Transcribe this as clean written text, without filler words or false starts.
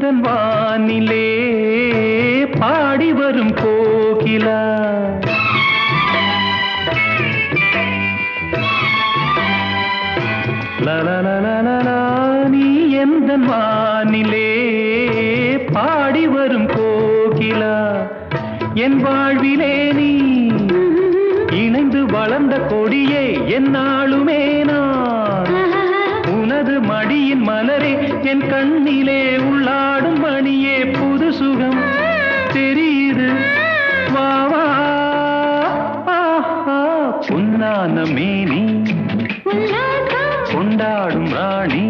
எந்தன் வானிலே பாடி வரும் கோகிலா லலலலலலா நீ எந்தன் வானிலே பாடி வரும் கோகிலா என் வாழ்விலே நீ இணைந்து வளர்ந்த கொடியே என்னாலுமே நான் உனது மடியின் மலரே என் கண்ணிலே உள்ளாடும் மணியே புது சுகம் தெரியுது வா வா பொன்னான மேனி கொண்டாடும் ராணி